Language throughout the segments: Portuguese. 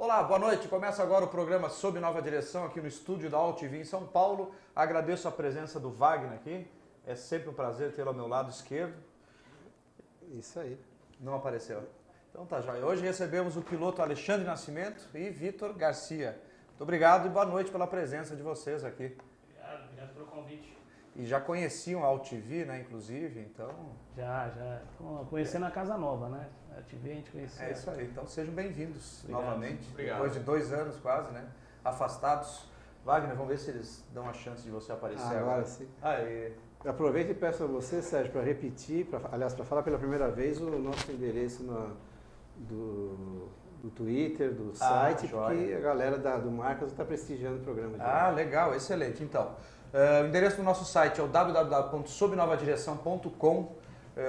Olá, boa noite. Começa agora o programa Sob Nova Direção aqui no estúdio da AltV em São Paulo. Agradeço a presença do Wagner aqui. É sempre um prazer tê-lo ao meu lado esquerdo. Isso aí. Não apareceu. Então tá, joia. Hoje recebemos o piloto Alexandre Nascimento e Vitor Garcia. Muito obrigado e boa noite pela presença de vocês aqui. Obrigado pelo convite. E já conheciam a AltV, né, inclusive, então... Já. Estamos conhecendo a casa nova, né? A AltV a gente conheceu. É isso aí. Então sejam bem-vindos novamente. Obrigado. Depois de 2 anos quase, né, afastados. Wagner, vamos ver se eles dão a chance de você aparecer Agora sim. Aí. Eu aproveito e peço a você, Sérgio, para repetir, para falar pela primeira vez o nosso endereço do Twitter, do site, joia. porque a galera do Marcas está prestigiando o programa. Legal, excelente. Então, o endereço do nosso site é o www.sobnovadireção.com.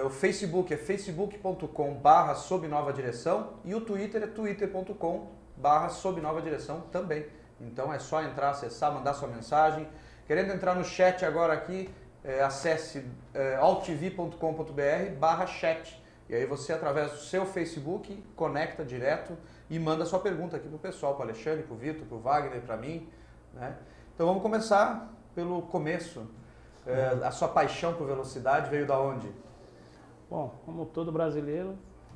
O Facebook é facebook.com/sobnovadireção e o Twitter é twitter.com/sobnovadireção também. Então é só entrar, acessar, mandar sua mensagem. Querendo entrar no chat agora aqui, acesse altv.com.br/chat. E aí você, através do seu Facebook, conecta direto e manda sua pergunta aqui pro pessoal, para o Alexandre, para o Vitor, para o Wagner, para mim, né? Então vamos começar pelo começo. A sua paixão por velocidade veio da onde? Bom, como todo brasileiro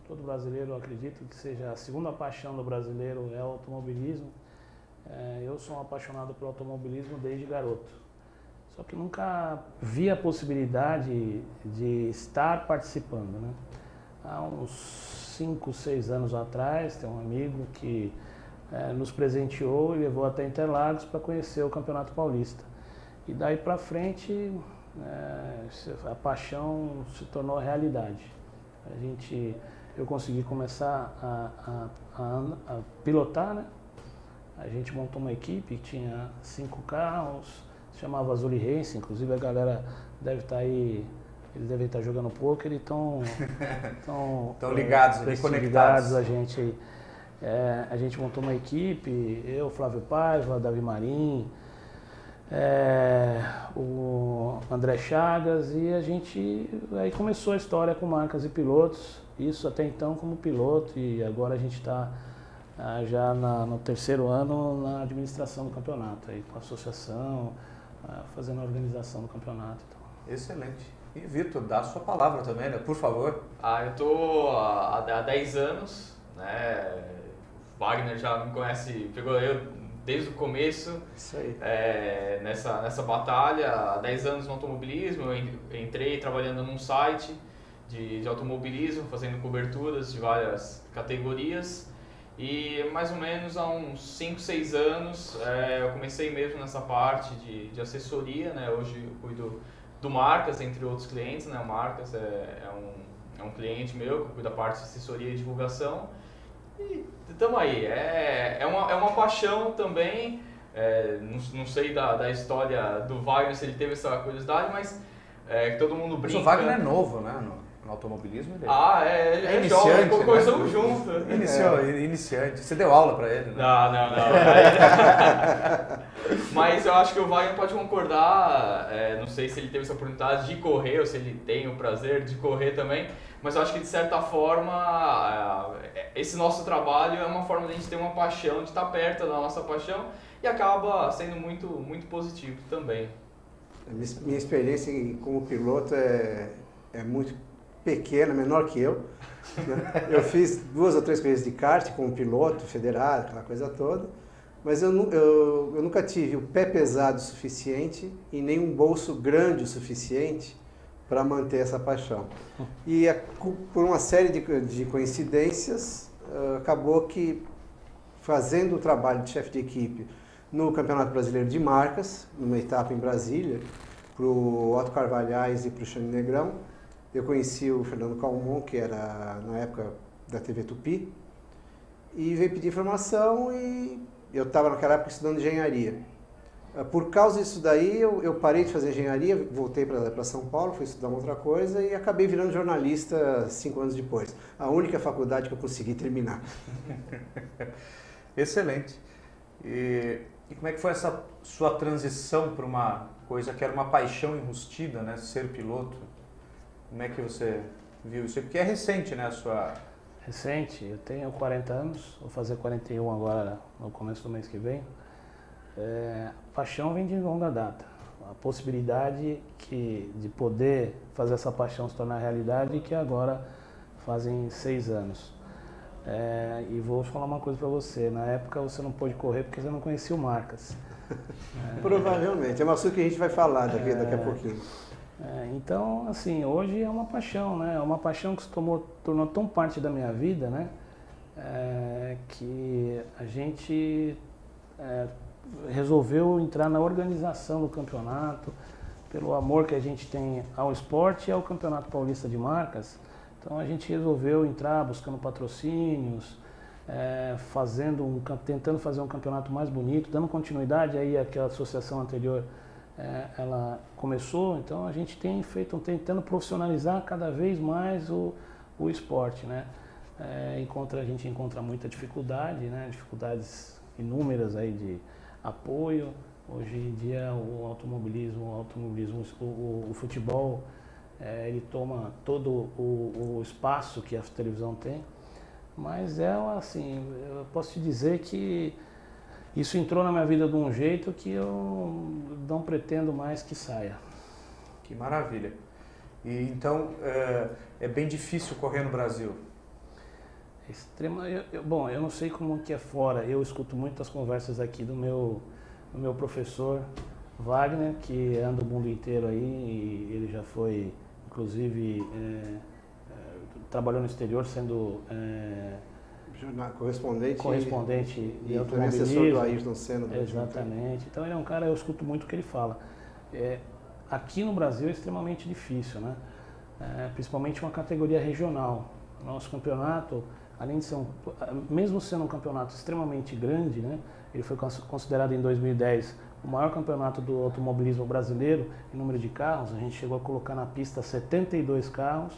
eu acredito que seja a segunda paixão do brasileiro é o automobilismo. Eu sou um apaixonado por automobilismo desde garoto. Só que nunca vi a possibilidade de estar participando, né? Há uns 5, 6 anos atrás, tem um amigo que nos presenteou e levou até Interlagos para conhecer o Campeonato Paulista. E daí para frente, a paixão se tornou realidade. Eu consegui começar a pilotar, né? A gente montou uma equipe que tinha 5 carros, se chamava Azul Race, inclusive a galera deve estar aí, eles devem estar jogando poker e estão ligados, conectados. A gente montou uma equipe, eu, Flávio Paiva, Davi Marim, o André Chagas, e aí começou a história com marcas e pilotos, isso até então como piloto, e agora a gente está já no 3º ano na administração do campeonato, aí, com a associação, fazendo a organização do campeonato. Então. Excelente. E Vitor, dá a sua palavra também, né? Por favor. Eu tô há 10 anos, né? O Wagner já me conhece, pegou eu desde o começo. Isso aí. Nessa batalha, há 10 anos no automobilismo, eu entrei trabalhando num site de automobilismo, fazendo coberturas de várias categorias. E mais ou menos há uns 5, 6 anos eu comecei mesmo nessa parte de assessoria, né? Hoje eu cuido do Marcas, entre outros clientes, né? O Marcas é um cliente meu que cuida da parte de assessoria e divulgação. E estamos aí, é uma paixão também, não sei da história do Wagner, se ele teve essa curiosidade, mas todo mundo brinca. Mas o Wagner é novo, né? No automobilismo ele ele é iniciante, jovem, né? começamos juntos. Iniciante. Você deu aula pra ele, né? Não. Mas eu acho que o Wagner pode concordar, não sei se ele teve essa oportunidade de correr ou se ele tem o prazer de correr também, mas eu acho que de certa forma esse nosso trabalho é uma forma de a gente ter uma paixão, de estar perto da nossa paixão e acaba sendo muito, muito positivo também. Minha experiência como piloto é muito pequena, menor que eu. Né? Eu fiz 2 ou 3 corridas de kart como piloto, federado, aquela coisa toda, mas eu nunca tive o pé pesado o suficiente e nem um bolso grande o suficiente para manter essa paixão. E por uma série de coincidências, acabou que fazendo o trabalho de chefe de equipe no Campeonato Brasileiro de Marcas, numa etapa em Brasília, para o Otto Carvalhais e para o Xande Negrão, eu conheci o Fernando Calmon, que era na época da TV Tupi, e veio pedir informação e eu estava naquela época estudando engenharia. Por causa disso daí, eu parei de fazer engenharia, voltei para São Paulo, fui estudar uma outra coisa e acabei virando jornalista 5 anos depois. A única faculdade que eu consegui terminar. Excelente. E como é que foi essa sua transição para uma coisa que era uma paixão enrustida, né? Ser piloto? Como é que você viu isso? Porque é recente, né? A sua recente, eu tenho 40 anos, vou fazer 41 agora no começo do mês que vem. Paixão vem de longa data. A possibilidade de poder fazer essa paixão se tornar realidade, que agora fazem 6 anos. E vou falar uma coisa para você, na época você não pôde correr porque você não conhecia o Marcas. Provavelmente, é um assunto que a gente vai falar daqui a pouquinho. Então, assim, hoje é uma paixão, né? É uma paixão que se tornou tão parte da minha vida, né? Que a gente resolveu entrar na organização do campeonato, pelo amor que a gente tem ao esporte e ao Campeonato Paulista de Marcas. Então a gente resolveu entrar buscando patrocínios, tentando fazer um campeonato mais bonito, dando continuidade aí àquela associação anterior. Ela começou, então a gente tentando profissionalizar cada vez mais o esporte, né? A gente encontra muita dificuldade, né? Dificuldades inúmeras aí de apoio. Hoje em dia o automobilismo, o futebol, ele toma todo o espaço que a televisão tem, mas assim, eu posso te dizer que isso entrou na minha vida de um jeito que eu não pretendo mais que saia. Que maravilha. E então, é bem difícil correr no Brasil? Bom, eu não sei como que é fora. Eu escuto muitas conversas aqui do meu professor Wagner, que anda o mundo inteiro aí, e ele já foi, inclusive, trabalhou no exterior sendo... correspondente e também assessor do Ayrton Senna. Exatamente. Então ele é um cara, eu escuto muito o que ele fala. Aqui no Brasil é extremamente difícil, né? Principalmente uma categoria regional. Nosso campeonato, além de ser mesmo sendo um campeonato extremamente grande, né? Ele foi considerado em 2010 o maior campeonato do automobilismo brasileiro em número de carros. A gente chegou a colocar na pista 72 carros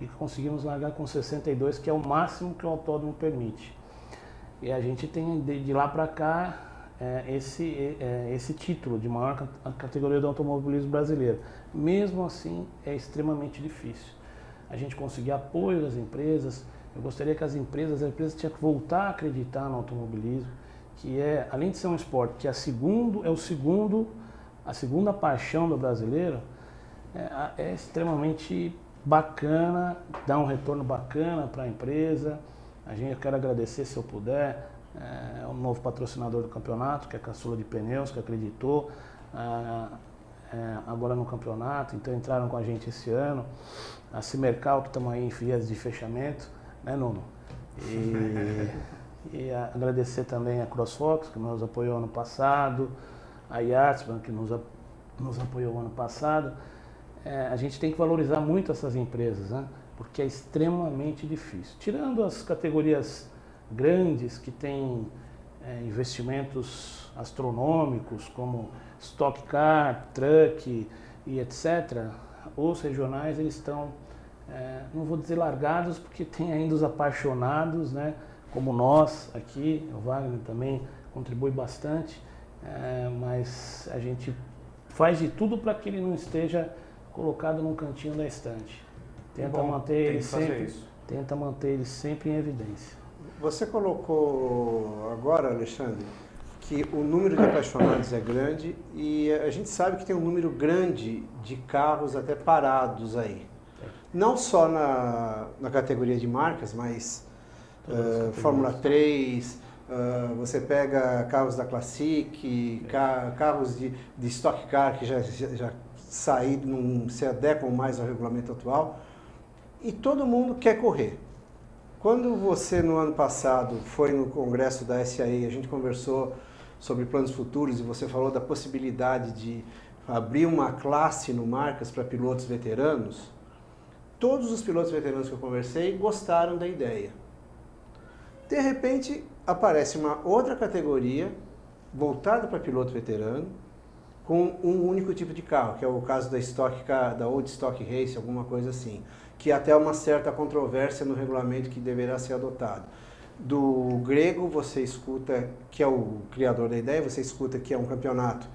e conseguimos largar com 62, que é o máximo que o autódromo permite. E a gente tem de lá para cá esse título de maior categoria do automobilismo brasileiro. Mesmo assim, é extremamente difícil a gente conseguir apoio das empresas. Eu gostaria que as empresas tinham que voltar a acreditar no automobilismo, que além de ser um esporte que a segunda paixão do brasileiro, é extremamente bacana, dá um retorno bacana para a empresa. Eu quero agradecer, se eu puder, o novo patrocinador do campeonato, que é a Caçula de Pneus, que acreditou agora no campeonato, então entraram com a gente esse ano. A Cimercal, que estamos aí em vias de fechamento, né, Nuno? E agradecer também a CrossFox, que nos apoiou ano passado, a Yatsman, que nos apoiou ano passado. A gente tem que valorizar muito essas empresas, né? Porque é extremamente difícil. Tirando as categorias grandes que têm investimentos astronômicos, como Stock Car, Truck e etc., os regionais eles estão, não vou dizer largados, porque tem ainda os apaixonados, né? Como nós aqui, o Wagner também contribui bastante, mas a gente faz de tudo para que ele não esteja colocado num cantinho da estante. Tenta manter ele sempre em evidência. Você colocou agora, Alexandre, que o número de apaixonados é grande e a gente sabe que tem um número grande de carros até parados aí. Não só na categoria de marcas, mas Fórmula 3, você pega carros da Classic, carros de Stock Car que já saíram, não se adequam mais ao regulamento atual, e todo mundo quer correr. Quando você, no ano passado, foi no congresso da SAE, a gente conversou sobre planos futuros e você falou da possibilidade de abrir uma classe no Marcas para pilotos veteranos, todos os pilotos veteranos que eu conversei gostaram da ideia. De repente, aparece uma outra categoria voltada para piloto veterano, com um único tipo de carro, que é o caso da Stock Car, da Old Stock Race, alguma coisa assim, que até uma certa controvérsia no regulamento que deverá ser adotado. Do Grego, você escuta, que é o criador da ideia, você escuta que é um campeonato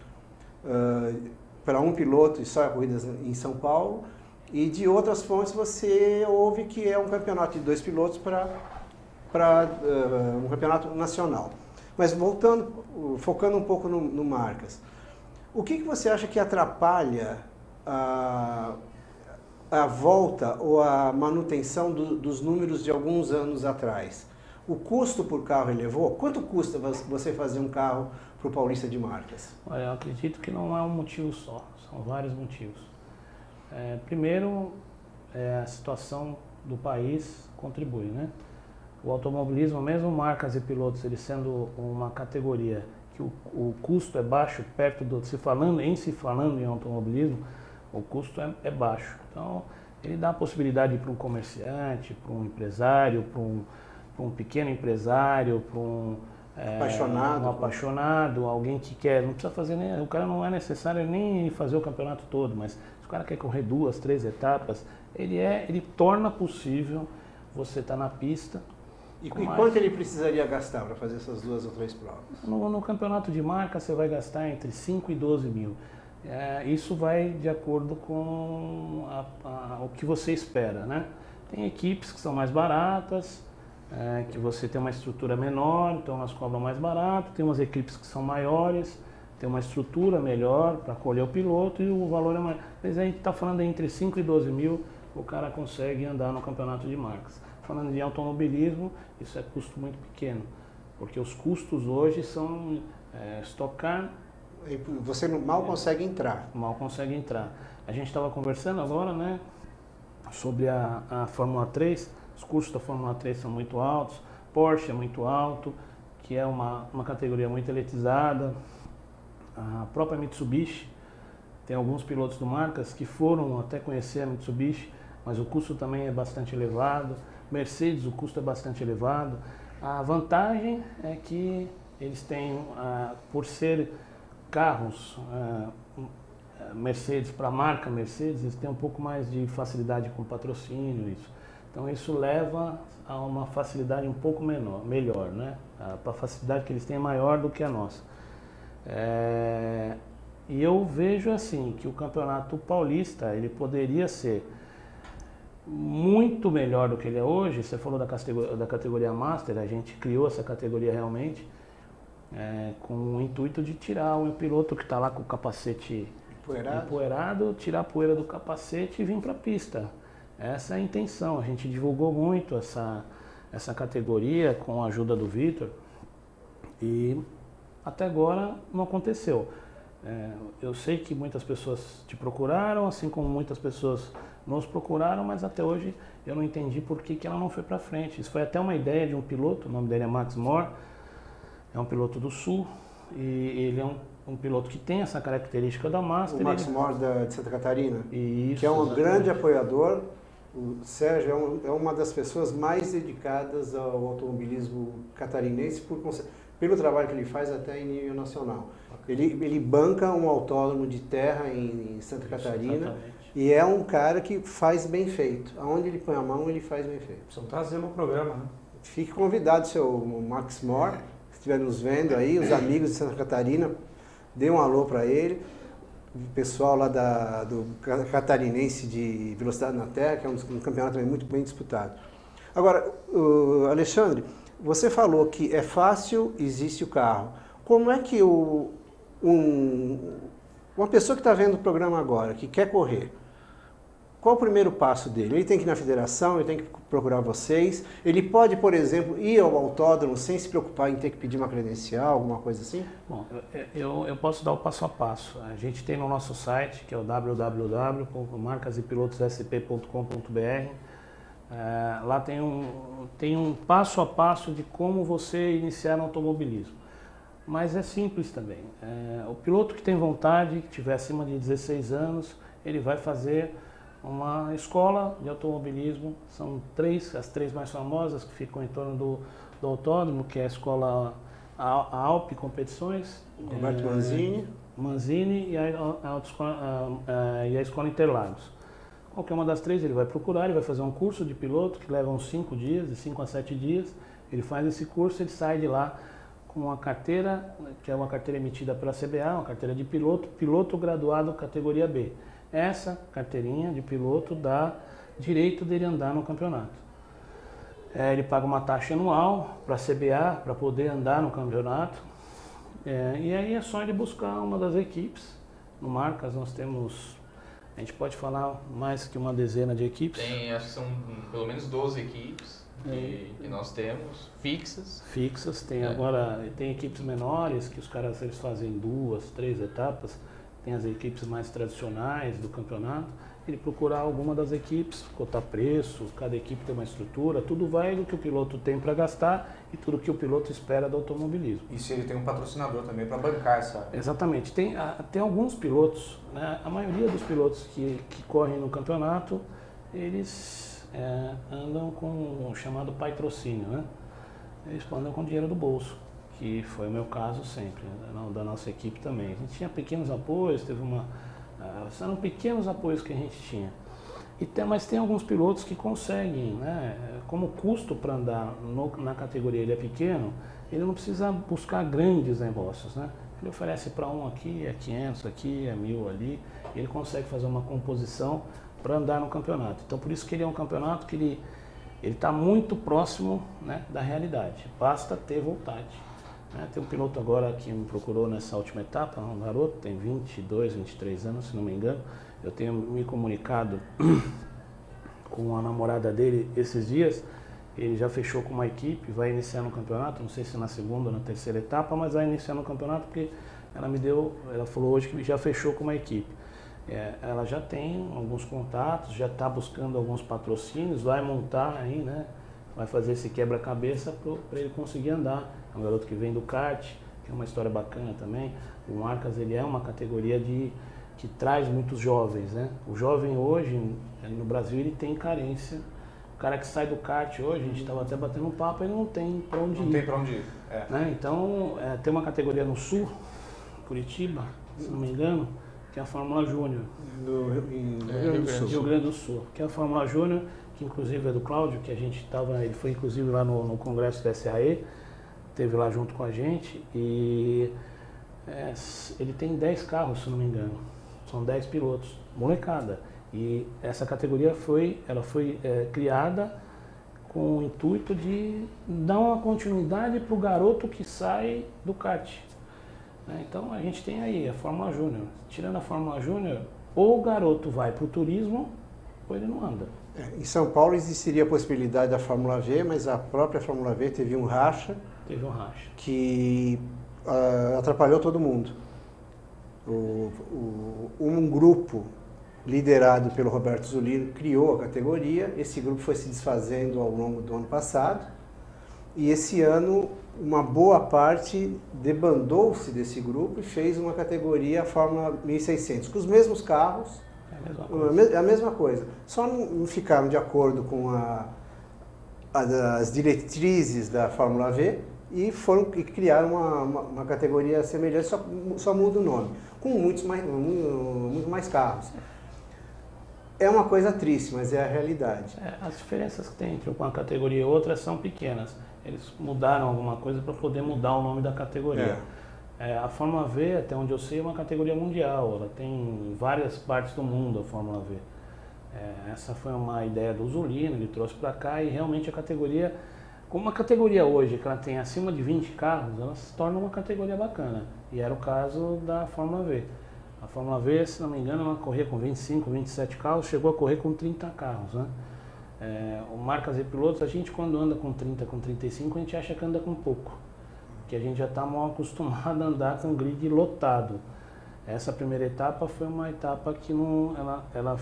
para um piloto e só corridas em São Paulo, E de outras fontes você ouve que é um campeonato de 2 pilotos para um campeonato nacional. Mas focando um pouco no Marcas, o que você acha que atrapalha a volta ou a manutenção dos números de alguns anos atrás? O custo por carro elevou? Quanto custa você fazer um carro para o Paulista de Marcas? Olha, eu acredito que não é um motivo só, são vários motivos. Primeiro, a situação do país contribui, né? O automobilismo, mesmo Marcas e pilotos, ele sendo uma categoria que o custo é baixo, se falando em automobilismo, o custo é baixo. Então, ele dá a possibilidade para um comerciante, para um empresário, para um pequeno empresário, para um apaixonado, alguém que quer, não precisa fazer nem, o cara não é necessário nem fazer o campeonato todo, mas se o cara quer correr 2, 3 etapas, ele torna possível você estar na pista. E quanto ele precisaria gastar para fazer essas 2 ou 3 provas? No campeonato de marca você vai gastar entre 5 e 12 mil. Isso vai de acordo com o que você espera, né? Tem equipes que são mais baratas, que você tem uma estrutura menor, então elas cobram mais barato. Tem umas equipes que são maiores, tem uma estrutura melhor para acolher o piloto e o valor é maior. Mas a gente está falando entre 5 e 12 mil, o cara consegue andar no campeonato de marcas. Falando de automobilismo, isso é custo muito pequeno, porque os custos hoje são estocar. Você mal consegue entrar. Mal consegue entrar. A gente estava conversando agora, né, sobre a Fórmula 3, os custos da Fórmula 3 são muito altos, Porsche é muito alto, que é uma categoria muito elitizada, a própria Mitsubishi, tem alguns pilotos do Marcas que foram até conhecer a Mitsubishi, mas o custo também é bastante elevado. Mercedes, o custo é bastante elevado. A vantagem é que eles têm, por ser carros Mercedes, para a marca Mercedes, eles têm um pouco mais de facilidade com patrocínio, isso. Então isso leva a uma facilidade um pouco melhor, né? A facilidade que eles têm é maior do que a nossa. E eu vejo assim, que o Campeonato Paulista, ele poderia ser muito melhor do que ele é hoje. Você falou da categoria Master, a gente criou essa categoria realmente com o intuito de tirar o piloto que está lá com o capacete empoeirado, tirar a poeira do capacete e vir para a pista. Essa é a intenção. A gente divulgou muito essa categoria com a ajuda do Vitor e até agora não aconteceu. Eu sei que muitas pessoas te procuraram, assim como muitas pessoas nos procuraram, mas até hoje eu não entendi por que ela não foi para frente. Isso foi até uma ideia de um piloto, o nome dele é Max Moore, é um piloto do Sul, e ele é um piloto que tem essa característica da Master. O Max Moore de Santa Catarina, isso, que é um grande apoiador. O Sérgio é uma das pessoas mais dedicadas ao automobilismo catarinense pelo trabalho que ele faz até em nível nacional. Ele banca um autódromo de terra em Santa Catarina. Exatamente. E é um cara que faz bem feito. Aonde ele põe a mão, ele faz bem feito. Precisam trazer no programa, né? Fique convidado, seu Max Moore, se estiver nos vendo aí, os amigos de Santa Catarina, dê um alô para ele. O pessoal lá do Catarinense de Velocidade na Terra, que é um campeonato também muito bem disputado. Agora, Alexandre, você falou que é fácil, existe o carro. Como é que uma pessoa que está vendo o programa agora, que quer correr, qual o primeiro passo dele? Ele tem que ir na federação, ele tem que procurar vocês. Ele pode, por exemplo, ir ao autódromo sem se preocupar em ter que pedir uma credencial, alguma coisa assim? Bom, eu posso dar o passo a passo. A gente tem no nosso site, que é o www.marcasepilotossp.com.br. Lá tem um passo a passo de como você iniciar no automobilismo. Mas é simples também. O piloto que tem vontade, que tiver acima de 16 anos, ele vai fazer uma escola de automobilismo. São as três mais famosas que ficam em torno do autódromo, que é a escola Alpe Competições, Roberto Manzini e a escola Interlagos. Qualquer uma das três ele vai procurar, ele vai fazer um curso de piloto que leva uns 5 dias, de 5 a 7 dias. Ele faz esse curso, ele sai de lá com uma carteira, que é uma carteira emitida pela CBA, uma carteira de piloto graduado categoria B. essa carteirinha de piloto dá direito dele andar no campeonato. Ele paga uma taxa anual para a CBA, para poder andar no campeonato. E aí é só ele buscar uma das equipes. No Marcas nós temos, a gente pode falar mais que uma dezena de equipes. Tem, acho que são pelo menos 12 equipes que nós temos, fixas. Fixas, tem agora, tem equipes menores que os caras eles fazem 2, 3 etapas. Tem as equipes mais tradicionais do campeonato. Ele procurar alguma das equipes, cotar preço, cada equipe tem uma estrutura, tudo vai do que o piloto tem para gastar e tudo que o piloto espera do automobilismo. E se ele tem um patrocinador também para bancar essa... Exatamente. Tem alguns pilotos, né? A maioria dos pilotos que correm no campeonato, eles andam com o chamado patrocínio, né? Eles andam com dinheiro do bolso, que foi o meu caso sempre, da nossa equipe também. A gente tinha pequenos apoios, eram pequenos apoios que a gente tinha. Mas tem alguns pilotos que conseguem, né? Como o custo para andar na categoria ele é pequeno, ele não precisa buscar grandes negócios, né? Ele oferece para um aqui, é 500 aqui, é 1000 ali, e ele consegue fazer uma composição para andar no campeonato. Então por isso que ele é um campeonato que ele está muito próximo, né, da realidade, basta ter vontade. Tem um piloto agora que me procurou nessa última etapa, um garoto, tem 22, 23 anos, se não me engano. Eu tenho me comunicado com a namorada dele esses dias. Ele já fechou com uma equipe, vai iniciar no campeonato, não sei se na segunda ou na terceira etapa, mas vai iniciar no campeonato porque ela falou hoje que já fechou com uma equipe. Ela já tem alguns contatos, já está buscando alguns patrocínios, vai montar aí, né? Vai fazer esse quebra-cabeça para ele conseguir andar. É um garoto que vem do kart, que é uma história bacana também. O Marcas, ele é uma categoria que traz muitos jovens, né? O jovem hoje, no Brasil, ele tem carência. O cara que sai do kart hoje, a gente estava até batendo um papo, ele não tem para onde ir. Não tem para onde ir. Né? Então, tem uma categoria no sul, Curitiba, se não me engano, que é a Fórmula Júnior. Rio Grande do Sul. Que é a Fórmula Júnior, que inclusive é do Cláudio, que a gente ele foi inclusive lá no congresso da SAE, esteve lá junto com a gente, e ele tem 10 carros, se não me engano, são 10 pilotos, molecada. E essa categoria foi criada com o intuito de dar uma continuidade para o garoto que sai do kart. Então a gente tem aí a Fórmula Júnior. Tirando a Fórmula Júnior, ou o garoto vai para o turismo, ou ele não anda. Em São Paulo existiria a possibilidade da Fórmula V, mas a própria Fórmula V teve um racha. Que atrapalhou todo mundo. Um grupo liderado pelo Roberto Zulino criou a categoria. Esse grupo foi se desfazendo ao longo do ano passado. E esse ano, uma boa parte debandou-se desse grupo e fez uma categoria Fórmula 1600, com os mesmos carros. É a mesma coisa. Só não ficaram de acordo com as diretrizes da Fórmula V e criaram uma categoria semelhante, só muda o nome, com muito mais carros. É uma coisa triste, mas é a realidade. As diferenças que tem entre uma categoria e outra são pequenas. Eles mudaram alguma coisa para poder mudar o nome da categoria. A Fórmula V, até onde eu sei, é uma categoria mundial. Ela tem em várias partes do mundo a Fórmula V. Essa foi uma ideia do Zulino, ele trouxe para cá e realmente a categoria, como uma categoria hoje, que ela tem acima de 20 carros, ela se torna uma categoria bacana. E era o caso da Fórmula V. A Fórmula V, se não me engano, ela corria com 25, 27 carros, chegou a correr com 30 carros, né? O Marcas e Pilotos, a gente quando anda com 30, com 35, a gente acha que anda com pouco. Porque a gente já está mal acostumado a andar com grid lotado. Essa primeira etapa foi uma etapa que ela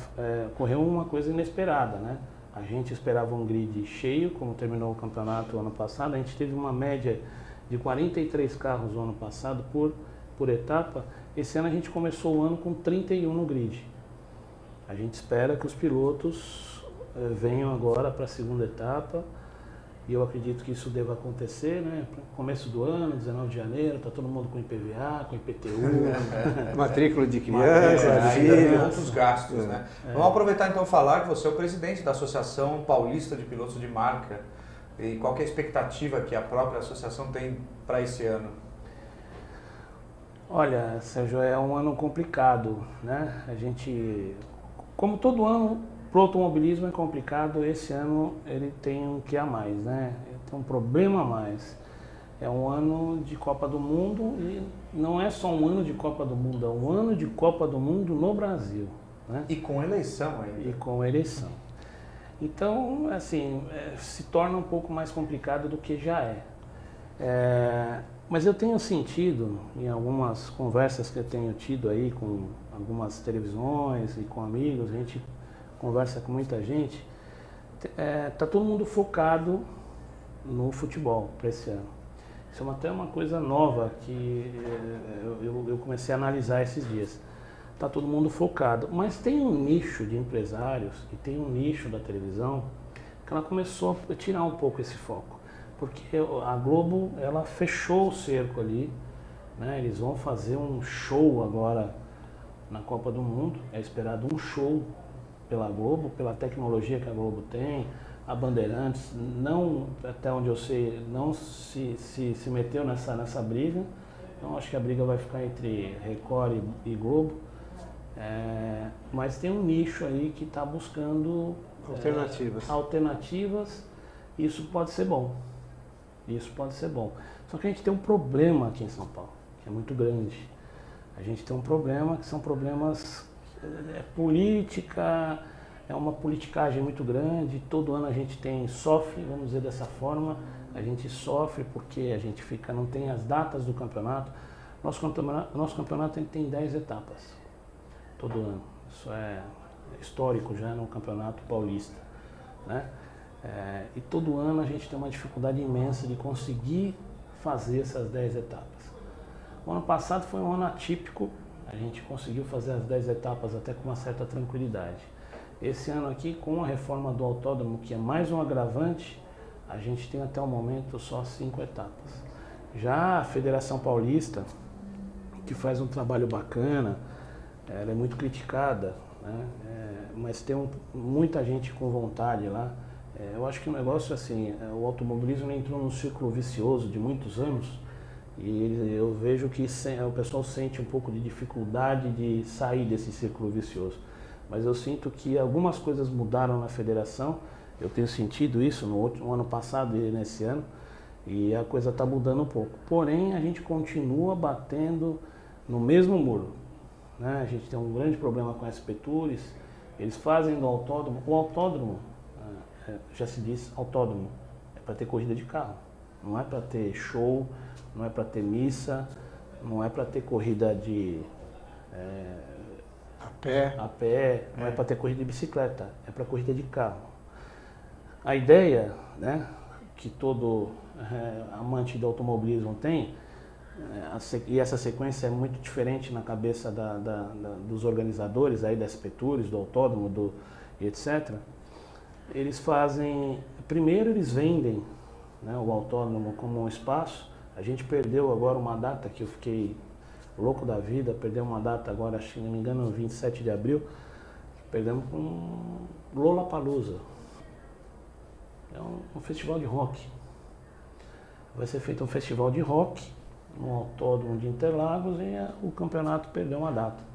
correu uma coisa inesperada, né? A gente esperava um grid cheio, como terminou o campeonato ano passado. A gente teve uma média de 43 carros no ano passado por etapa. Esse ano a gente começou o ano com 31 no grid. A gente espera que os pilotos venham agora para a segunda etapa. E eu acredito que isso deva acontecer, né? Começo do ano, 19 de janeiro, está todo mundo com IPVA, com IPTU. Matrícula de criança, filho. Outros gastos, né? Vamos aproveitar então e falar que você é o presidente da Associação Paulista de Pilotos de Marca. E qual que é a expectativa que a própria associação tem para esse ano? Olha, Sérgio, é um ano complicado, né? A gente, como todo ano, pro automobilismo é complicado, esse ano ele tem um que a mais, né? Ele tem um problema a mais. É um ano de Copa do Mundo e não é só um ano de Copa do Mundo, é um ano de Copa do Mundo no Brasil, né? E com eleição ainda. E com eleição. Então, assim, se torna um pouco mais complicado do que já é. Mas eu tenho sentido, em algumas conversas que eu tenho tido aí com algumas televisões e com amigos, a gente conversa com muita gente, tá todo mundo focado no futebol para esse ano. Isso é até uma coisa nova que eu comecei a analisar esses dias. Está todo mundo focado, mas tem um nicho de empresários e tem um nicho da televisão que ela começou a tirar um pouco esse foco. Porque a Globo, ela fechou o cerco ali, né? Eles vão fazer um show agora na Copa do Mundo, é esperado um show pela Globo, pela tecnologia que a Globo tem. A Bandeirantes, não, até onde eu sei, não se meteu nessa briga, então acho que a briga vai ficar entre Record e Globo, mas tem um nicho aí que está buscando alternativas, isso pode ser bom. Isso pode ser bom. Só que a gente tem um problema aqui em São Paulo, que é muito grande. A gente tem um problema que são problemas política, é uma politicagem muito grande. Todo ano a gente sofre, vamos dizer dessa forma, a gente sofre porque a gente não tem as datas do campeonato. Nosso campeonato tem 10 etapas, todo ano. Isso é histórico já no Campeonato Paulista, né? E todo ano a gente tem uma dificuldade imensa de conseguir fazer essas 10 etapas. O ano passado foi um ano atípico, a gente conseguiu fazer as 10 etapas até com uma certa tranquilidade. Esse ano aqui, com a reforma do autódromo, que é mais um agravante, a gente tem até o momento só 5 etapas. Já a Federação Paulista, que faz um trabalho bacana, ela é muito criticada, né? Mas tem muita gente com vontade lá. Eu acho que o negócio, assim, o automobilismo entrou num círculo vicioso de muitos anos e eu vejo que o pessoal sente um pouco de dificuldade de sair desse círculo vicioso. Mas eu sinto que algumas coisas mudaram na federação, eu tenho sentido isso no ano passado e nesse ano, e a coisa está mudando um pouco. Porém, a gente continua batendo no mesmo muro, né? A gente tem um grande problema com a SP Tours, eles fazem do autódromo, o autódromo, já se diz autódromo, é para ter corrida de carro, não é para ter show, não é para ter missa, não é para ter corrida de a pé, não é para ter corrida de bicicleta, é para corrida de carro. A ideia, né, que todo amante do automobilismo tem, e essa sequência é muito diferente na cabeça dos organizadores aí da SP Tours, do autódromo, e etc. Eles fazem, primeiro eles vendem, né, o autódromo como um espaço. A gente perdeu agora uma data que eu fiquei louco da vida, perdeu uma data agora, acho que não me engano, 27 de abril, perdemos com Lollapalooza. É um festival de rock. Vai ser feito um festival de rock no autódromo de Interlagos e o campeonato perdeu uma data.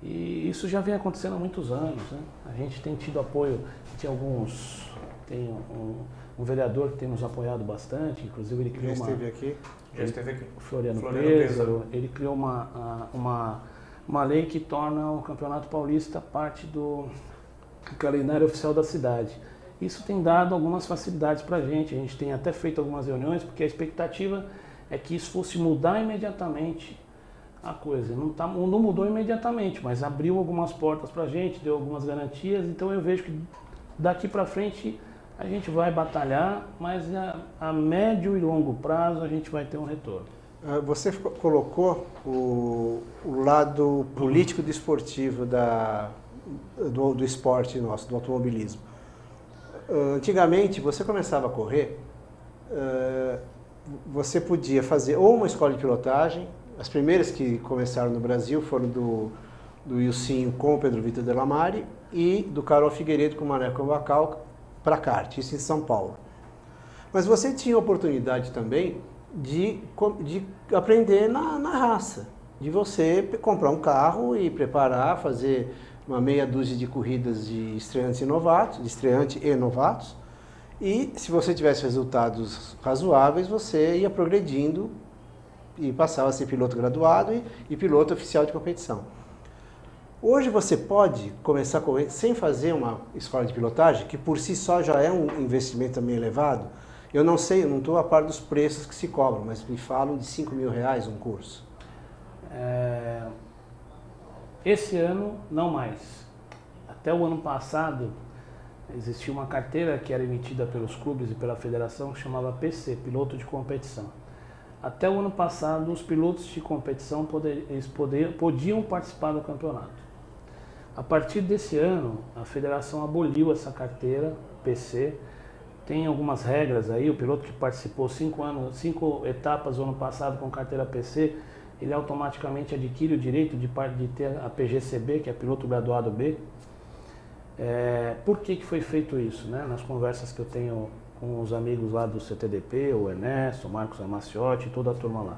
E isso já vem acontecendo há muitos anos, né? A gente tem tido apoio, tem um vereador que tem nos apoiado bastante, inclusive ele criou Já esteve aqui. Floriano Pêssaro, ele criou uma lei que torna o Campeonato Paulista parte do calendário oficial da cidade. Isso tem dado algumas facilidades para a gente tem até feito algumas reuniões, porque a expectativa é que isso fosse mudar imediatamente a coisa. Não mudou imediatamente, mas abriu algumas portas para a gente, deu algumas garantias, então eu vejo que daqui para frente a gente vai batalhar, mas a médio e longo prazo a gente vai ter um retorno. Você colocou o lado político e desportivo do esporte nosso, do automobilismo. Antigamente, você começava a correr, você podia fazer ou uma escola de pilotagem. As primeiras que começaram no Brasil foram do Ilcinho com o Pedro Vitor Delamare e do Carol Figueiredo com o Mané Cavacal para kart, isso em São Paulo. Mas você tinha a oportunidade também de aprender na raça. de você comprar um carro e preparar, fazer uma meia dúzia de corridas de estreantes e novatos, de estreante e novatos, e se você tivesse resultados razoáveis, você ia progredindo e passava a ser piloto graduado e piloto oficial de competição. Hoje você pode começar a correr sem fazer uma escola de pilotagem, que por si só já é um investimento também elevado. Eu não sei, eu não estou a par dos preços que se cobram, mas me falam de R$5.000 um curso. Esse ano, não mais. Até o ano passado, existia uma carteira que era emitida pelos clubes e pela federação que chamava PC, Piloto de Competição. Até o ano passado, os pilotos de competição podiam participar do campeonato. A partir desse ano, a federação aboliu essa carteira, PC. Tem algumas regras aí, o piloto que participou 5 etapas no ano passado com carteira PC, ele automaticamente adquire o direito de ter a PGCB, que é Piloto Graduado B. Por que foi feito isso? Né? Nas conversas que eu tenho com os amigos lá do CTDP, o Ernesto, o Marcos Amaciotti, toda a turma lá.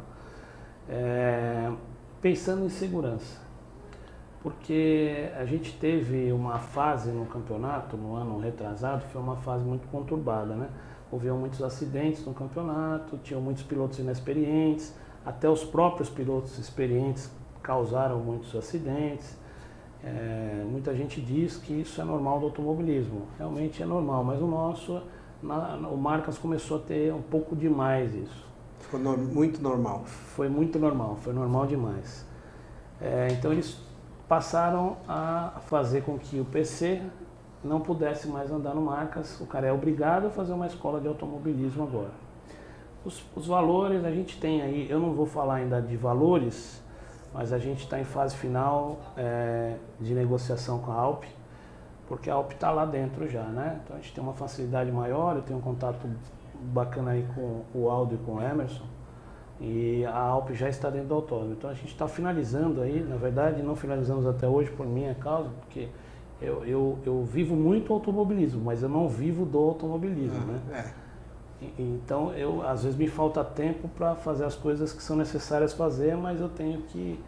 Pensando em segurança. Porque a gente teve uma fase no campeonato, no ano retrasado, foi uma fase muito conturbada, né? Houve muitos acidentes no campeonato, tinham muitos pilotos inexperientes, até os próprios pilotos experientes causaram muitos acidentes. Muita gente diz que isso é normal do automobilismo, realmente é normal, mas o nosso, o Marcas começou a ter um pouco demais isso. Ficou muito normal. Foi muito normal, foi normal demais. Então eles passaram a fazer com que o PC não pudesse mais andar no Marcas, o cara é obrigado a fazer uma escola de automobilismo agora. Os valores a gente tem aí, eu não vou falar ainda de valores, mas a gente está em fase final de negociação com a Alp, porque a Alp está lá dentro já, né? Então a gente tem uma facilidade maior, eu tenho um contato bacana aí com o Aldo e com o Emerson, e a Alp já está dentro do autódromo. Então a gente está finalizando aí, na verdade não finalizamos até hoje por minha causa, porque eu vivo muito automobilismo, mas eu não vivo do automobilismo, né? Então às vezes me falta tempo para fazer as coisas que são necessárias fazer, mas eu tenho que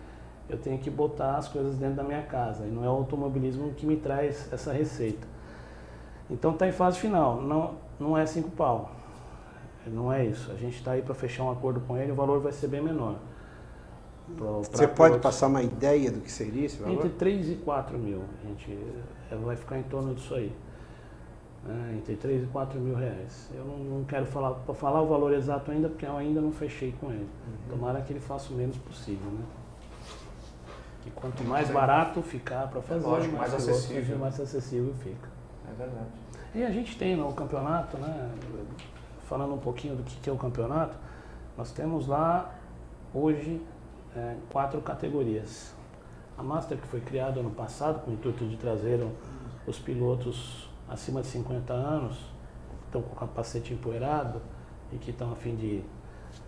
botar as coisas dentro da minha casa, e não é o automobilismo que me traz essa receita. Então está em fase final, não é 5 pau. Não é isso, a gente está aí para fechar um acordo com ele, o valor vai ser bem menor. Você pode passar uma ideia do que seria esse valor? Entre 3 e 4 mil, a gente vai ficar em torno disso aí. Entre 3 e 4 mil reais. Eu não quero falar o valor exato ainda, porque eu ainda não fechei com ele. Tomara que ele faça o menos possível, né? E quanto mais barato ficar para fazer, lógico, mais acessível fica. É verdade. E a gente tem no campeonato, né? Falando um pouquinho do que é o campeonato, nós temos lá hoje 4 categorias. A Master, que foi criada ano passado com o intuito de trazer os pilotos acima de 50 anos, que estão com o capacete empoeirado e que estão a fim de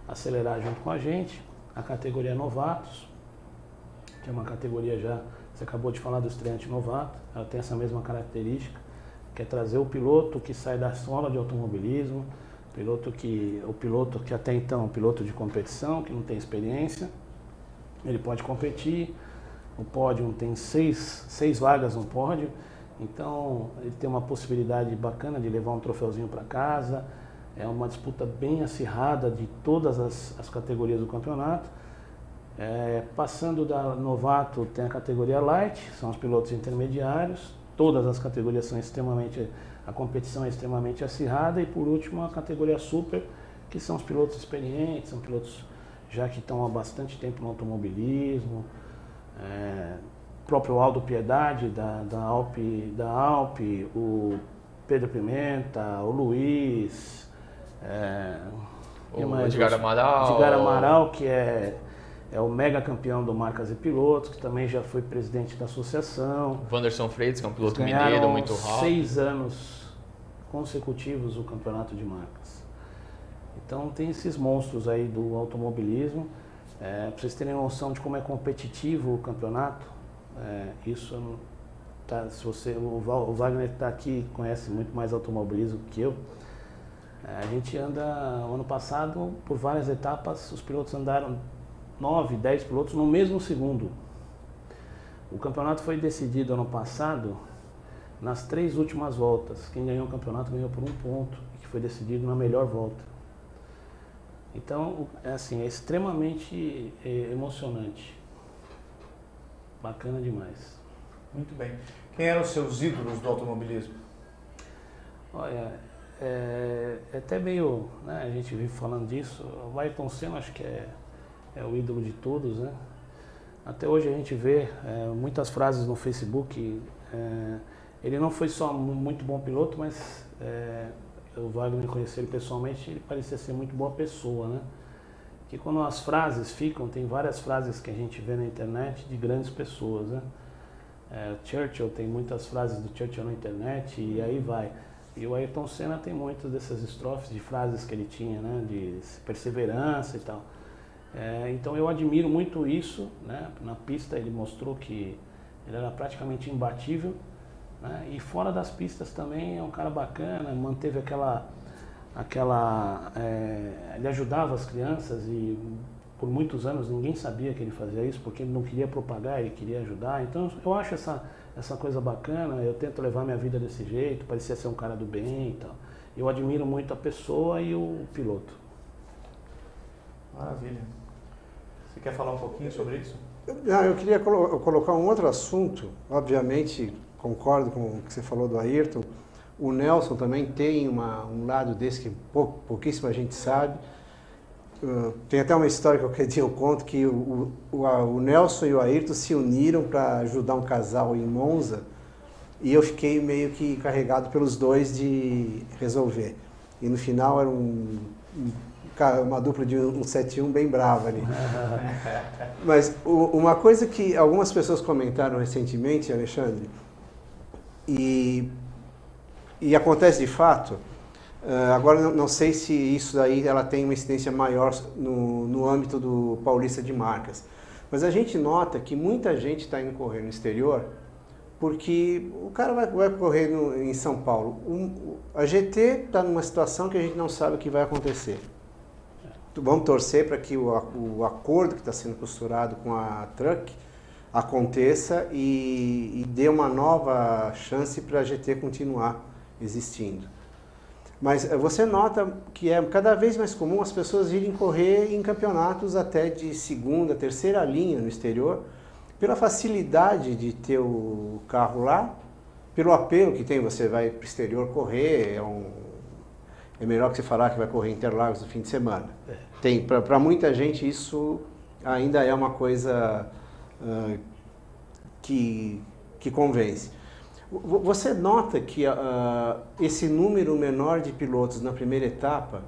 acelerar junto com a gente. A categoria Novatos, que é uma categoria já, você acabou de falar do estreante novato, ela tem essa mesma característica, que é trazer o piloto que sai da escola de automobilismo, o piloto que até então é um piloto de competição, que não tem experiência, ele pode competir. O pódio tem 6 vagas no pódio, então ele tem uma possibilidade bacana de levar um troféuzinho para casa. É uma disputa bem acirrada de todas as categorias do campeonato. Passando da novato, tem a categoria light, são os pilotos intermediários. Todas as categorias são a competição é extremamente acirrada. E por último, a categoria super, que são os pilotos experientes, são pilotos já que estão há bastante tempo no automobilismo. O próprio Aldo Piedade da Alp, o Pedro Pimenta, o Luiz, o Edgar Amaral, que é o mega campeão do Marcas e Pilotos, que também já foi presidente da associação. O Wanderson Freitas, que é um piloto mineiro muito rápido. 6 anos consecutivos o campeonato de Marcas. Então tem esses monstros aí do automobilismo. Para vocês terem noção de como é competitivo o campeonato, o Wagner que está aqui conhece muito mais automobilismo que eu. A gente anda, ano passado, por várias etapas, os pilotos andaram 9, 10 pilotos no mesmo segundo. O campeonato foi decidido ano passado nas 3 últimas voltas. Quem ganhou o campeonato ganhou por 1 ponto, que foi decidido na melhor volta. Então, assim, é extremamente emocionante. Bacana demais. Muito bem. Quem eram os seus ídolos do automobilismo? Olha, é até meio, né, a gente vive falando disso. O Ayrton Senna acho que é o ídolo de todos, né? Até hoje a gente vê muitas frases no Facebook. Ele não foi só muito bom piloto, mas o Wagner conheceu ele pessoalmente, ele parecia ser muito boa pessoa, né? Que quando as frases ficam, tem várias frases que a gente vê na internet de grandes pessoas, né? Churchill, tem muitas frases do Churchill na internet e aí vai. E o Ayrton Senna tem muitas dessas estrofes de frases que ele tinha, né? De perseverança e tal. Então eu admiro muito isso, né? Na pista ele mostrou que ele era praticamente imbatível, né? E fora das pistas também é um cara bacana, manteve ele ajudava as crianças e por muitos anos ninguém sabia que ele fazia isso porque ele não queria propagar, ele queria ajudar. Então eu acho essa coisa bacana, eu tento levar minha vida desse jeito, parecia ser um cara do bem e tal. Eu admiro muito a pessoa e o piloto. Maravilha. Você quer falar um pouquinho sobre isso? Eu queria colocar um outro assunto. Obviamente, concordo com o que você falou do Ayrton. O Nelson também tem um lado desse que pouquíssima gente sabe. Tem até uma história que eu conto que o Nelson e o Ayrton se uniram para ajudar um casal em Monza e eu fiquei meio que carregado pelos dois de resolver. E no final era uma dupla de 171 bem brava ali. Mas uma coisa que algumas pessoas comentaram recentemente, Alexandre, e acontece de fato, agora não sei se isso daí ela tem uma incidência maior no âmbito do Paulista de Marcas, mas a gente nota que muita gente está indo correr no exterior porque o cara vai correr em São Paulo. A GT está numa situação que a gente não sabe o que vai acontecer. Vamos torcer para que o acordo que está sendo costurado com a Truck aconteça e dê uma nova chance para a GT continuar existindo. Mas você nota que é cada vez mais comum as pessoas irem correr em campeonatos até de segunda, terceira linha no exterior, pela facilidade de ter o carro lá, pelo apelo que tem, você vai para o exterior correr, é melhor que você falar que vai correr em Interlagos no fim de semana. Para muita gente isso ainda é uma coisa que convence. Você nota que esse número menor de pilotos na primeira etapa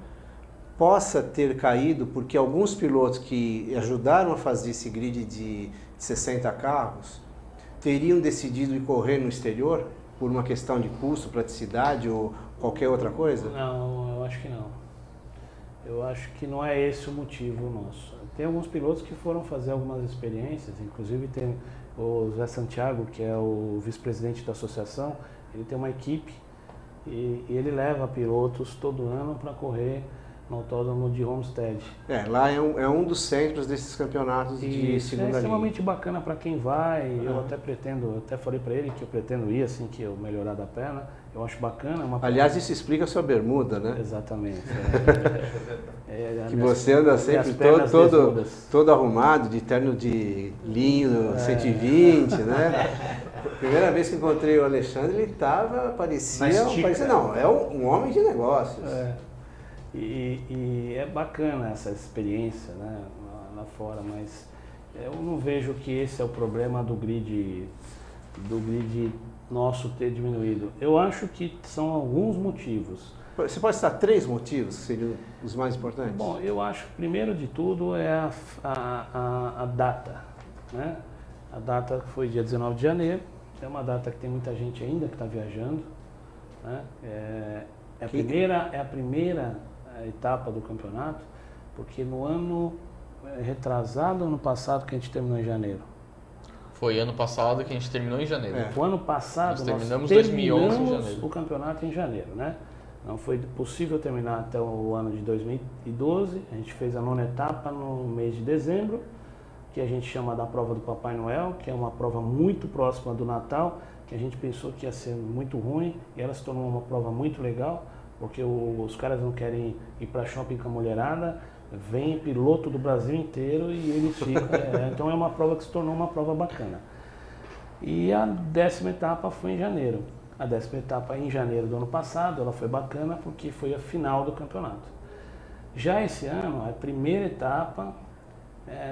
possa ter caído porque alguns pilotos que ajudaram a fazer esse grid de 60 carros teriam decidido ir correr no exterior por uma questão de custo, praticidade ou qualquer outra coisa? Não, eu acho que não. Eu acho que não é esse o motivo nosso. Tem alguns pilotos que foram fazer algumas experiências, inclusive tem o Zé Santiago, que é o vice-presidente da associação, ele tem uma equipe e ele leva pilotos todo ano para correr no autódromo de Homestead. Lá é um dos centros desses campeonatos de segunda linha. É extremamente bacana para quem vai, eu até falei para ele que eu pretendo ir assim que eu melhorar da perna, eu acho bacana. Aliás, isso explica a sua bermuda, né? Exatamente. Que você anda sempre todo arrumado, de terno de linho 120, né? Primeira vez que encontrei o Alexandre, ele parecia um homem de negócios. E é bacana essa experiência, né, lá fora, mas eu não vejo que esse é o problema do grid nosso ter diminuído. Eu acho que são alguns motivos. Você pode citar 3 motivos que seriam os mais importantes? Bom, eu acho que primeiro de tudo é a data, né? A data foi dia 19 de janeiro, é uma data que tem muita gente ainda que está viajando, né? É a primeira etapa do campeonato, porque no ano retrasado, ano passado, que a gente terminou em janeiro. Foi ano passado que a gente terminou em janeiro. O ano passado nós terminamos 2011 em janeiro. O campeonato em janeiro, né? Não foi possível terminar até o ano de 2012, a gente fez a 9ª etapa no mês de dezembro que a gente chama da prova do Papai Noel, que é uma prova muito próxima do Natal, que a gente pensou que ia ser muito ruim, e ela se tornou uma prova muito legal, porque os caras não querem ir para shopping com a mulherada, vem piloto do Brasil inteiro e eles ficam. Então é uma prova que se tornou uma prova bacana. E a 10ª etapa foi em janeiro. A 10ª etapa em janeiro do ano passado, ela foi bacana porque foi a final do campeonato. Já esse ano, a primeira etapa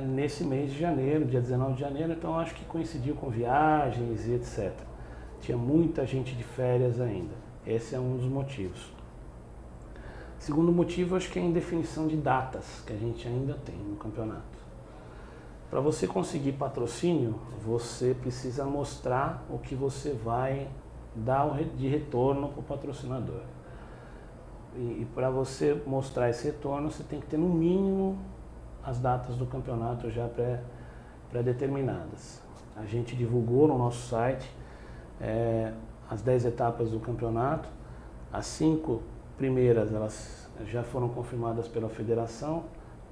nesse mês de janeiro, dia 19 de janeiro, então acho que coincidiu com viagens e etc. Tinha muita gente de férias ainda. Esse é um dos motivos. Segundo motivo, acho que é a indefinição de datas que a gente ainda tem no campeonato. Para você conseguir patrocínio, você precisa mostrar o que você vai dar de retorno para o patrocinador. E para você mostrar esse retorno, você tem que ter no mínimo as datas do campeonato já pré-determinadas. A gente divulgou no nosso site as 10 etapas do campeonato. As 5 primeiras elas já foram confirmadas pela federação,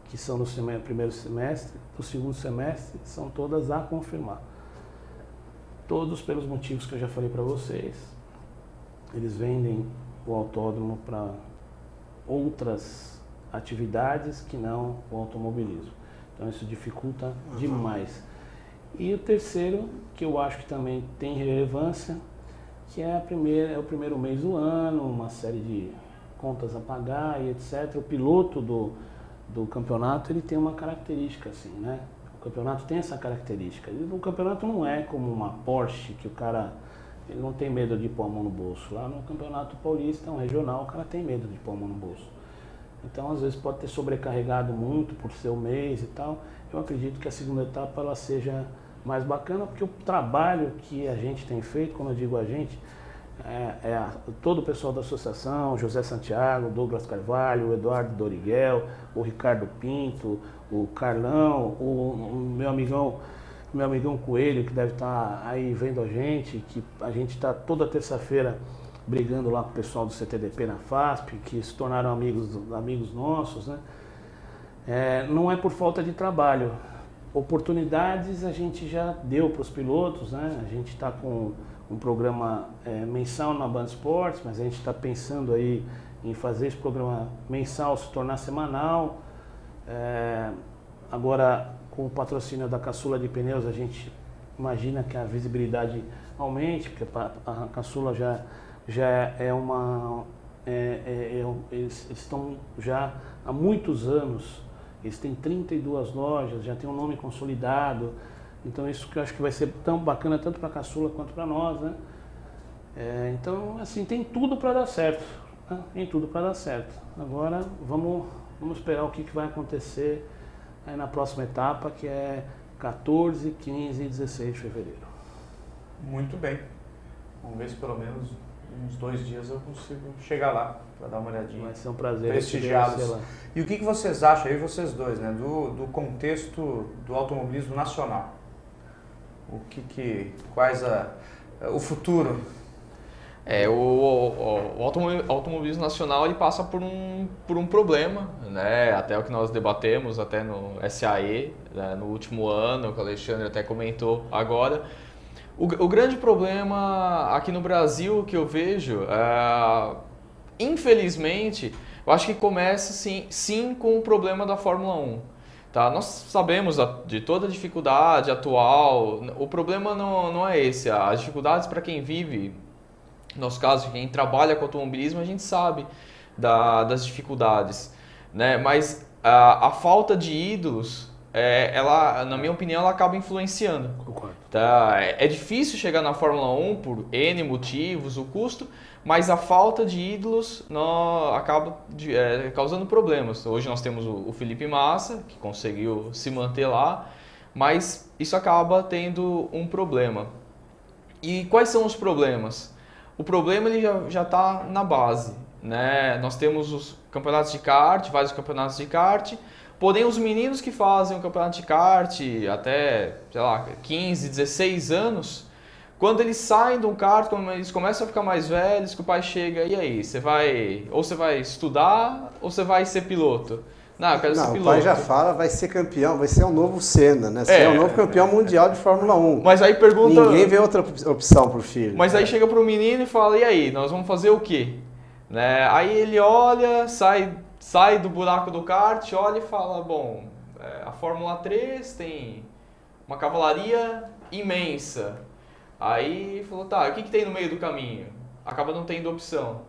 que são no primeiro semestre. Do segundo semestre são todas a confirmar. Todos pelos motivos que eu já falei para vocês. Eles vendem o autódromo para outras atividades que não o automobilismo. Então isso dificulta demais. E o terceiro, que eu acho que também tem relevância, que é o primeiro mês do ano, uma série de contas a pagar e etc. O piloto do campeonato, ele tem uma característica assim, né? O campeonato tem essa característica. E o campeonato não é como uma Porsche, que o cara ele não tem medo de pôr a mão no bolso. Lá no Campeonato Paulista, um regional, o cara tem medo de pôr a mão no bolso. Então, às vezes, pode ter sobrecarregado muito por ser o mês e tal. Eu acredito que a segunda etapa ela seja mais bacana, porque o trabalho que a gente tem feito, quando eu digo a gente, todo o pessoal da associação, José Santiago, Douglas Carvalho, o Eduardo Doriguel, o Ricardo Pinto, o Carlão, o meu amigão Coelho, que deve estar aí vendo a gente está toda terça-feira brigando lá com o pessoal do CTDP na FASP, que se tornaram amigos nossos, né? Não é por falta de trabalho. Oportunidades a gente já deu para os pilotos, né? A gente está com um programa mensal na Band Esportes, mas a gente está pensando aí em fazer esse programa mensal se tornar semanal. Agora, com o patrocínio da Caçula de Pneus, a gente imagina que a visibilidade aumente, porque a Caçula já é uma... eles estão já há muitos anos, eles têm 32 lojas, já tem um nome consolidado. Então isso que eu acho que vai ser tão bacana tanto para a Caçula quanto para nós, né? Então, assim, tem tudo para dar certo, né? Tem tudo para dar certo. Agora vamos esperar o que vai acontecer aí na próxima etapa, que é 14, 15 e 16 de fevereiro. Muito bem. Vamos ver se pelo menos uns 2 dias eu consigo chegar lá para dar uma olhadinha. Vai ser um prazer prestigiá-los. E o que vocês acham, aí vocês dois, né, do contexto do automobilismo nacional? Quais o futuro? O automobilismo nacional ele passa por um problema, né? Até o que nós debatemos até no SAE, né? No último ano, que o Alexandre até comentou agora. O grande problema aqui no Brasil que eu vejo, infelizmente, eu acho que começa sim com o problema da Fórmula 1. Tá? Nós sabemos de toda a dificuldade atual, o problema não é esse. As dificuldades para quem vive, no nosso caso, quem trabalha com automobilismo, a gente sabe das dificuldades, né? Mas a falta de ídolos, ela, na minha opinião, ela acaba influenciando. Concordo. Tá? É difícil chegar na Fórmula 1 por N motivos, o custo, mas a falta de ídolos acaba causando problemas. Hoje nós temos o Felipe Massa, que conseguiu se manter lá, mas isso acaba tendo um problema. E quais são os problemas? O problema ele já está na base, né? Nós temos os campeonatos de kart, vários campeonatos de kart, porém os meninos que fazem o campeonato de kart até, 15, 16 anos, quando eles saem de um kart, quando eles começam a ficar mais velhos, que o pai chega, e aí, você vai estudar ou você vai ser piloto? Não, eu quero ser Não, o piloto. pai já fala, vai ser campeão, vai ser o novo Senna, né? Você é o novo campeão mundial de Fórmula 1. Mas aí pergunta... Ninguém vê outra opção pro filho. Mas aí chega pro menino e fala, e aí, nós vamos fazer o quê? Né? Aí ele olha, sai do buraco do kart, olha e fala, bom, a Fórmula 3 tem uma cavalaria imensa. Aí falou, tá, o que tem no meio do caminho? Acaba não tendo opção.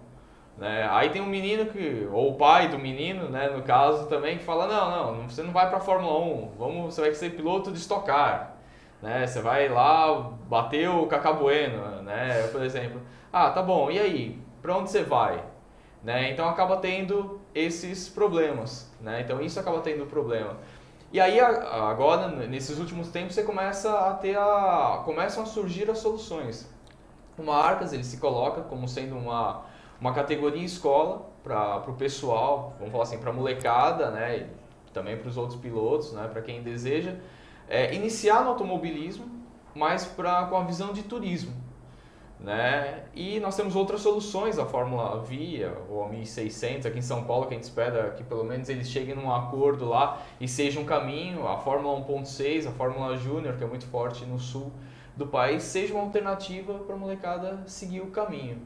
Né? Aí tem um menino ou o pai do menino, né, no caso também, que fala, não, você não vai pra Fórmula 1, você vai ser piloto de Stock Car. Né? Você vai lá bater o Cacá Bueno, né, por exemplo. Ah, tá bom, e aí? Pra onde você vai? Né? Então acaba tendo esses problemas. Né? Então isso acaba tendo problema. E aí agora, nesses últimos tempos, você começam a surgir as soluções. O Marcas, ele se coloca como sendo uma categoria escola para o pessoal, vamos falar assim, para a molecada, né, e também para os outros pilotos, né, para quem deseja, iniciar no automobilismo, mas com a visão de turismo. Né? E nós temos outras soluções, a Fórmula Via ou a 1600 aqui em São Paulo, que a gente espera que pelo menos eles cheguem num acordo lá e seja um caminho, a Fórmula 1.6, a Fórmula Júnior, que é muito forte no sul do país, seja uma alternativa para a molecada seguir o caminho.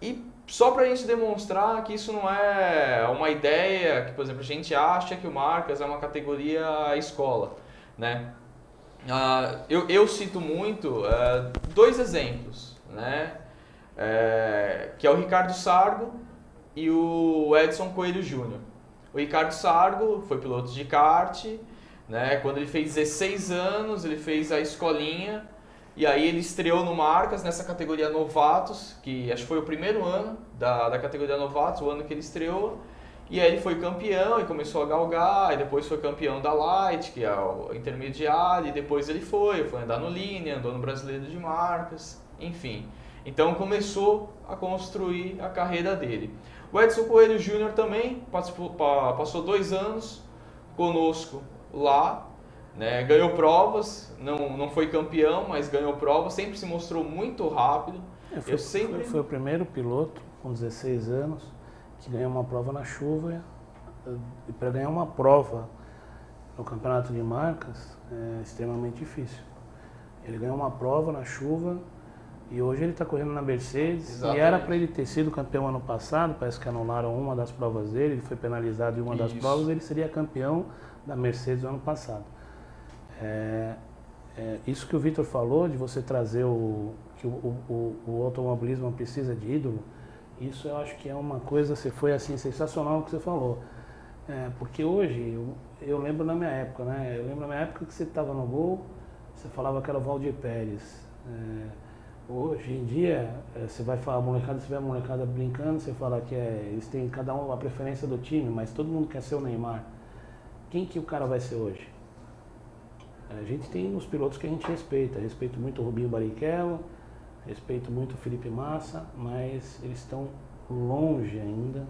E só para a gente demonstrar que isso não é uma ideia que, por exemplo, a gente acha que o Marcas é uma categoria escola, né? Eu cito muito 2 exemplos, né? Que é o Ricardo Sargo e o Edson Coelho Júnior. O Ricardo Sargo foi piloto de kart, né? Quando ele fez 16 anos, ele fez a escolinha e aí ele estreou no Marcas nessa categoria Novatos, que acho que foi o primeiro ano da categoria Novatos, o ano que ele estreou. E aí ele foi campeão e começou a galgar, e depois foi campeão da Light, que é o intermediário, e depois ele foi andar no Linha, andou no Brasileiro de Marcas, enfim. Então começou a construir a carreira dele. O Edson Coelho Júnior também passou 2 anos conosco lá, né? Ganhou provas, não foi campeão, mas ganhou provas, sempre se mostrou muito rápido. Foi o primeiro piloto com 16 anos que ganhou uma prova na chuva, e para ganhar uma prova no campeonato de Marcas é extremamente difícil. Ele ganhou uma prova na chuva e hoje ele está correndo na Mercedes. Exatamente. E era para ele ter sido campeão ano passado, parece que anularam uma das provas dele, ele foi penalizado em uma das provas, ele seria campeão da Mercedes no ano passado. Isso que o Vitor falou, de você trazer que o automobilismo precisa de ídolo, isso eu acho que é uma coisa, foi assim, sensacional o que você falou. Porque hoje, eu lembro na minha época, né? Eu lembro na minha época que você estava no gol, você falava que era o Valdir Pérez. Hoje em dia, você vai falar, molecada, você vê a molecada brincando, você fala que eles têm cada um a preferência do time, mas todo mundo quer ser o Neymar. Quem que o cara vai ser hoje? A gente tem os pilotos que a gente respeito muito o Rubinho Barrichello, respeito muito o Felipe Massa, mas eles estão longe ainda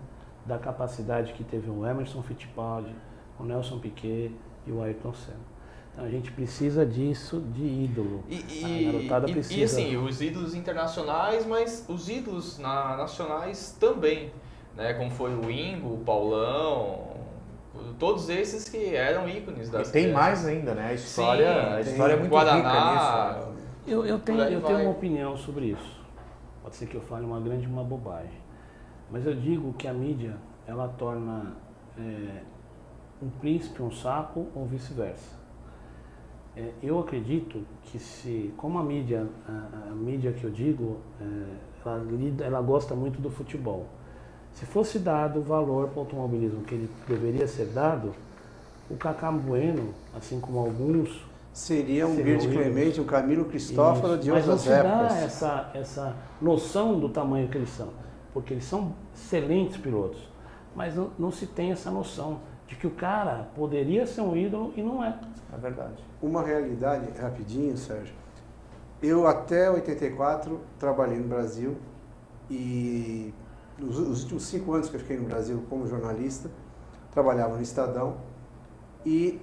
da capacidade que teve o Emerson Fittipaldi, o Nelson Piquet e o Ayrton Senna. Então a gente precisa disso, de ídolo. A garotada precisa. E assim, os ídolos internacionais, mas os ídolos nacionais também, né? Como foi o Ingo, o Paulão, todos esses que eram ícones das. E tem mais ainda, né? A história é muito Guaraná, rica nisso. Eu tenho uma opinião sobre isso. Pode ser que eu fale uma bobagem. Mas eu digo que a mídia, ela torna um príncipe um sapo ou vice-versa. Eu acredito que como a mídia que eu digo, ela gosta muito do futebol. Se fosse dado o valor para o automobilismo que ele deveria ser dado, o Cacá Bueno, assim como alguns... Seria um Bird Clemente, um Camilo Cristófaro de outras épocas. Mas não se dá essa noção do tamanho que eles são, porque eles são excelentes pilotos, mas não se tem essa noção de que o cara poderia ser um ídolo e não é. É verdade. Uma realidade, rapidinho, Sérgio. Eu até 84 trabalhei no Brasil e os últimos 5 anos que eu fiquei no Brasil como jornalista, trabalhava no Estadão e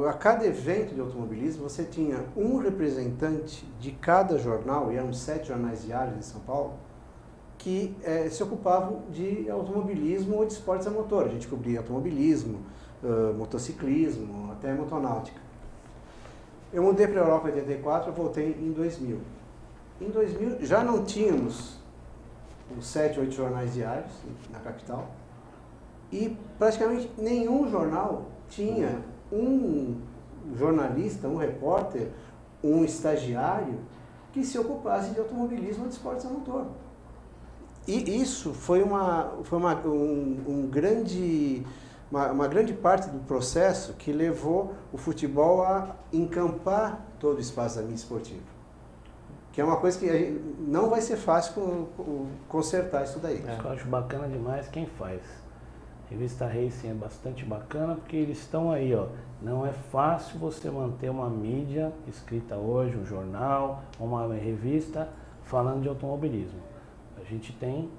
a cada evento de automobilismo você tinha um representante de cada jornal, e eram 7 jornais diários em São Paulo, que se ocupavam de automobilismo ou de esportes a motor. A gente cobria automobilismo, motociclismo, até motonáutica. Eu mudei para a Europa em 84, voltei em 2000. Em 2000 já não tínhamos os 7, 8 jornais diários na capital e praticamente nenhum jornal tinha um jornalista, um repórter, um estagiário que se ocupasse de automobilismo ou de esportes a motor. E isso foi uma grande parte do processo que levou o futebol a encampar todo o espaço da mídia esportiva. Que é uma coisa que não vai ser fácil consertar isso daí. Eu acho bacana demais quem faz. A revista Racing é bastante bacana porque eles estão aí, ó. Não é fácil você manter uma mídia escrita hoje, um jornal, uma revista falando de automobilismo. A gente tem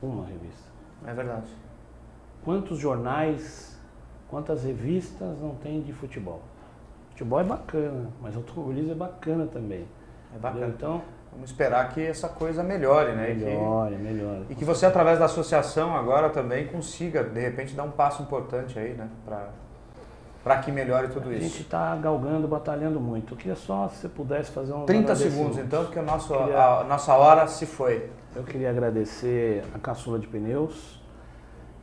uma revista. É verdade. Quantos jornais, quantas revistas não tem de futebol? Futebol é bacana, mas automobilismo é bacana também. É bacana. Então, vamos esperar que essa coisa melhore, né? Melhore. E que você, através da associação, agora também consiga, de repente, dar um passo importante aí, né? Para que melhore tudo isso. A gente está galgando, batalhando muito. Eu queria só, se você pudesse fazer um... 30 segundos, então, porque a nossa hora se foi. Eu queria agradecer a Caçula de Pneus,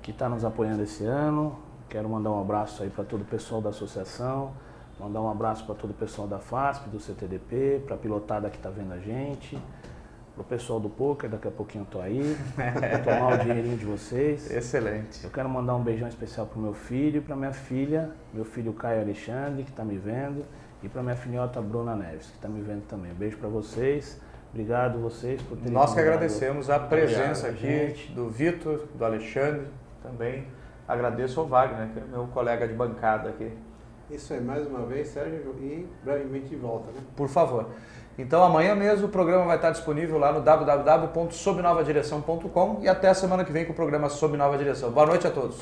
que está nos apoiando esse ano. Quero mandar um abraço aí para todo o pessoal da associação. Mandar um abraço para todo o pessoal da FASP, do CTDP, para a pilotada que está vendo a gente, para o pessoal do poker, daqui a pouquinho eu estou aí, para tomar o dinheirinho de vocês. Excelente. Eu quero mandar um beijão especial para o meu filho e para minha filha, meu filho Caio Alexandre, que está me vendo, e para minha filhota Bruna Neves, que está me vendo também. Um beijo para vocês, obrigado vocês por terem... Nós que agradecemos a presença aqui do Vitor, do Alexandre, também agradeço ao Wagner, que é meu colega de bancada aqui. Isso aí, mais uma vez, Sérgio, e brevemente de volta, né? Por favor. Então, amanhã mesmo o programa vai estar disponível lá no www.sobnovadireção.com e até a semana que vem com o programa Sob Nova Direção. Boa noite a todos.